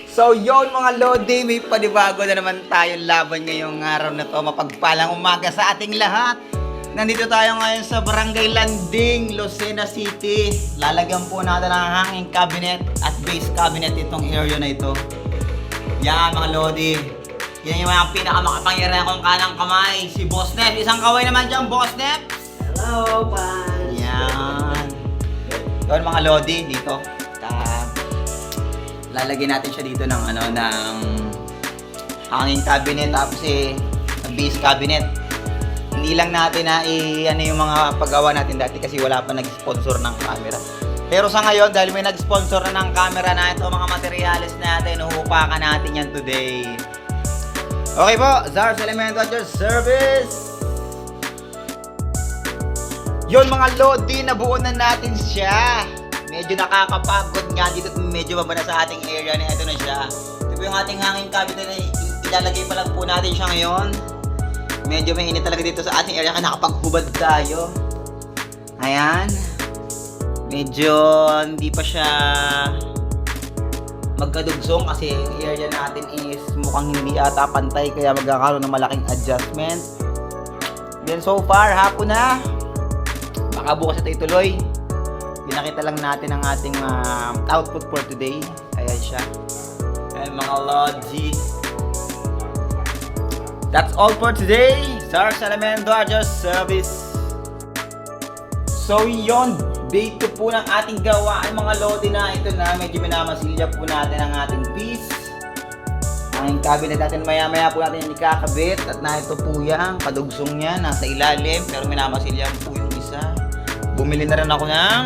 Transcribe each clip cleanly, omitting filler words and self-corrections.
So yon mga Lodi, may panibago na naman tayong laban ngayong araw na to. Mapagpalang umaga sa ating lahat. Nandito tayo ngayon sa Barangay Landing, Lucena City. Lalagyan po natin ang hanging cabinet at base cabinet itong area na ito. Yan mga Lodi. Yan yung mga pinakamakapangyarihan kong kanang kamay. Si Boss Nep. Isang kaway naman dyan, Boss Nep. Hello, pan. Yan. Yun mga Lodi, dito. Lalagyan natin siya dito ng hanging cabinet tapos base cabinet. Hindi lang natin na yung mga paggawa natin dati kasi wala pa nag-sponsor ng camera. Pero sa ngayon dahil may nag-sponsor na ng camera na ito, mga materials natin, uhupakan natin yan today. Okay po, Zars Elemento at your service. Yun mga Lodi, nabuo na natin siya. Medyo nakakapagod nga dito, medyo mabana sa ating area na ito na siya. Ito po yung ating hanging cabinet na ilalagay pa lang po natin siya ngayon. Medyo may init talaga dito sa ating area kaya nakapaghubad tayo. Ayan. Medyo hindi pa siya magkadugsong kasi yung area natin is mukhang hindi ata pantay kaya magkakaroon ng malaking adjustment. Then so far, hapon na. Baka bukas ito ituloy. Pinakita lang natin ang ating output for today. Ayan siya. Ayan mga Lodi. That's all for today. Zars Elemento at your service. So yun, day 2 po ng ating gawaan mga Lodi na ito na. Medyo minamasilya po natin ang ating piece. Ang cabinet natin maya po natin yung ikakabit. At na ito po yan, kadugsong yan, nasa ilalim. Pero minamasilya po yung isa. Bumili na rin ako ng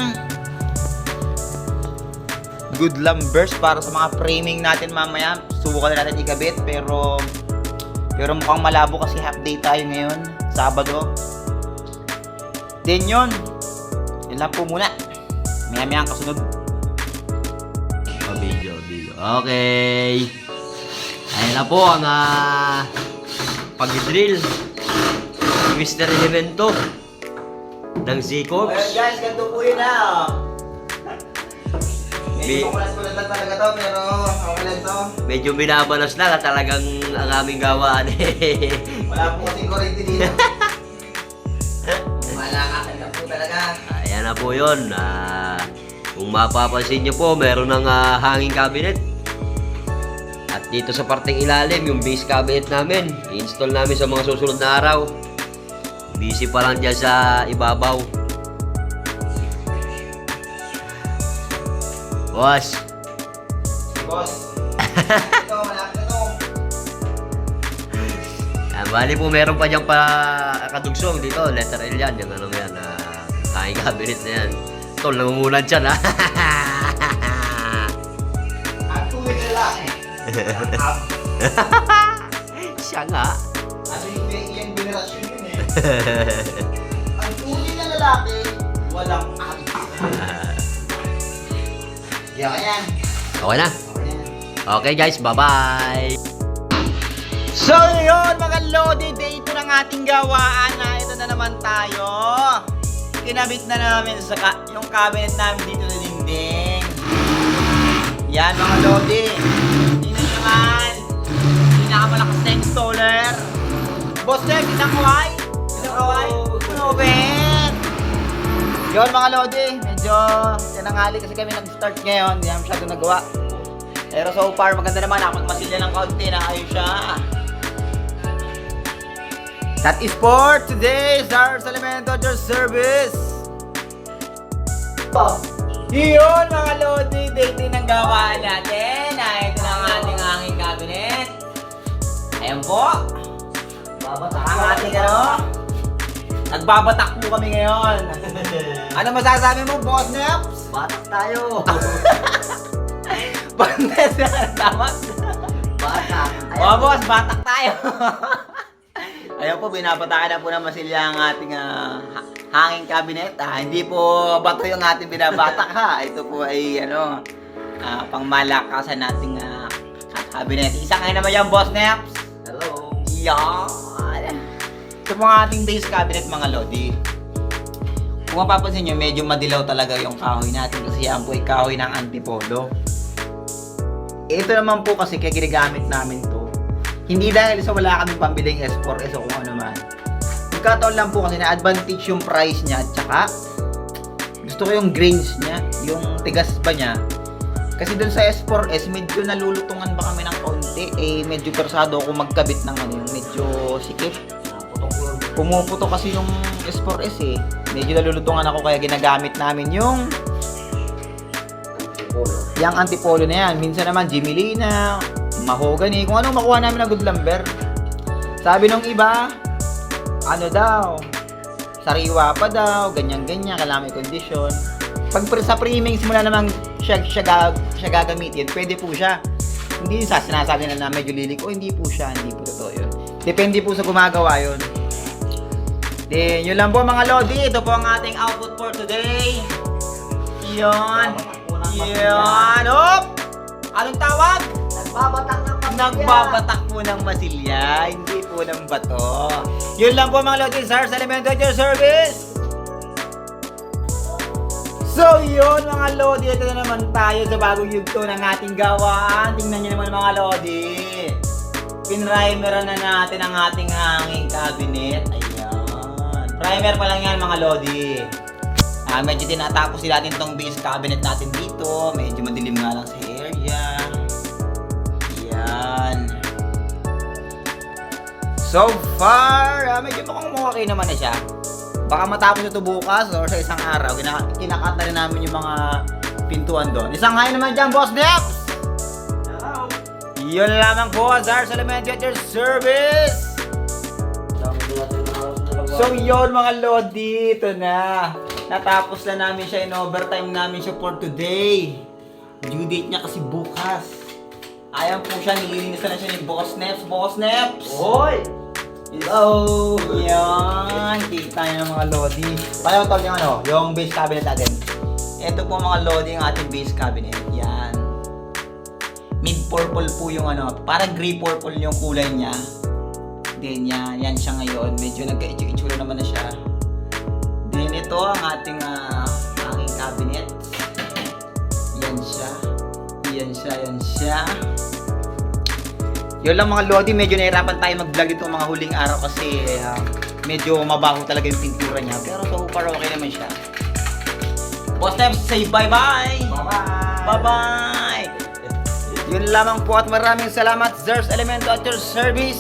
good lumbers para sa mga framing natin mamaya. Subukan na natin ikabit pero mukhang malabo kasi half day tayo ngayon, Sabado. Then yun lang po muna. Maya ang kasunod. Video. Okay. Ayan na po ang pag-drill ni Mr. Elemento ng Z-Corps. Well guys, ganito po yun na. Medyo kulas-kulas lang talaga to, pero okay lang to. Medyo binabalas na talagang ang aming gawaan. Wala po kasing kurente dito. Malakasan lang po talaga. Ayan na po yun. Kung mapapansin nyo po, meron ng hanging cabinet. At dito sa parteng ilalim, yung base cabinet namin, i-install namin sa mga susunod na araw. Busy pa lang dyan sa ibabaw. Boss. Ito, malaki na to. Bali po meron pa dyan pa kadugsong dito. Letter L yan. Yung ano yan. Hanging cabinet na yan. Tol, nangungulan dyan ha. Ang tuwid na lalaki. Siya nga. Ano yung generasyon yun Ang tuwid na lalaki, walang yan. Okay na. Okay guys, bye-bye. So yun mga Lodi, day 2 ng ating gawaan na ito na naman tayo. Kinabit na namin yung cabinet namin dito sa dingding. Yan mga Lodi. Tingnan naman. Pinakamalakas na installer. Boss Nep, isang kaway. Nobet. Yun mga Lodi, medyo tinanghali kasi kami nag-start ngayon. Hindi namin masyado nagawa. Pero so far, maganda naman. Nakapagmasilya ng kaunti na ayos siya. That is for today. Zars Elemento at your service. Yun mga Lodi, dating ng gawaan natin. Ito na ang ating hanging cabinet. Ayan po. Ang ating nagbabatak po kami ngayon. Ano masasabi mo, Boss Neps? Batak tayo. Pantes na tama. Batak. O boss, batak tayo. Ayun po, binabatakan na po ng masilya ang ating hanging cabinet. Hindi po bato yung ating binabatak ha. Ito po ay pangmalakasan nating cabinet. Isa kayo naman yan, Boss Neps. Hello. Yan. Ito po ang ating base cabinet mga Lodi. Kung mapapansin nyo, medyo madilaw talaga yung kahoy natin kasi yan po ay kahoy ng antipolo. Ito naman po kasi kaya ginagamit namin to. Hindi dahil sa wala kami pambiling S4S o kung ano man. Nagkataon lang po kasi na advantage yung price niya at saka gusto ko yung grains niya, yung tigas ba niya. Kasi dun sa S4S, medyo nalulutungan ba kami ng kaunti. Medyo persado ako magkabit ng ano, yung medyo sikip. Pumuputo kasi yung S4S Medyo nalulutungan ako kaya ginagamit namin yung antipolo na yan. Minsan naman Jimmy Lina, mahogany, kung ano makuha namin na good lumber. Sabi nung iba, ano daw, sariwa pa daw, ganyan-ganyan, kailangan may kondisyon. Pag sa priming simula namang siya gagamitin, pwede po siya. Hindi sa sinasabi na medyo lilik, hindi po siya, hindi po totoo yun. Depende po sa gumagawa yun. Then, yun lang po mga Lodi. Ito po ang ating output for today. Yun. Yun. Hop! Anong tawag? Nagbabatak po ng masilya. Hindi po ng bato. Yun lang po mga Lodi. SARS Elemento at your service. So yun mga Lodi. Ito na naman tayo sa bagong yugto ng ating gawaan. Tingnan nyo naman mga Lodi. Pinrimeran na natin ang ating hanging cabinet. Primer pa lang yan mga Lodi. Medyo tinatapos natin itong base cabinet natin dito. Medyo madilim nga lang sa area. Yan. So far, medyo mukhang okay naman na siya. Baka matapos ito bukas or sa isang araw. Kinakat na rin namin yung mga pintuan doon. Isang hi naman dyan, Boss Neps! Hello! Yun lamang po, SARS Elemento at your service! So yun mga Lodi, ito na. Natapos na namin siya, in overtime namin siya for today. Due date niya kasi bukas. Ayan po siya, nililinisan na siya ni Boss Neps. Boss Neps! Hoy! Hello! Yan! Kita niyo mga Lodi. Paano tawag yung ano? Yung base cabinet natin. Ito po mga Lodi ang ating base cabinet. Yan. Mid purple po yung ano. Parang gray purple yung kulay niya. Then yan siya ngayon. Medyo nagka-itsura naman na siya. Then ito ang ating hanging cabinet. Yan siya. Yan siya. Yun lang mga Lodi, medyo nahirapan tayo mag-vlog dito mga huling araw kasi medyo mabaho talaga yung pintura niya. Pero so far okay naman siya. Boss Neps, say bye-bye! Bye-bye! Bye-bye! Yun lamang po at maraming salamat, SARS Elemento at your service.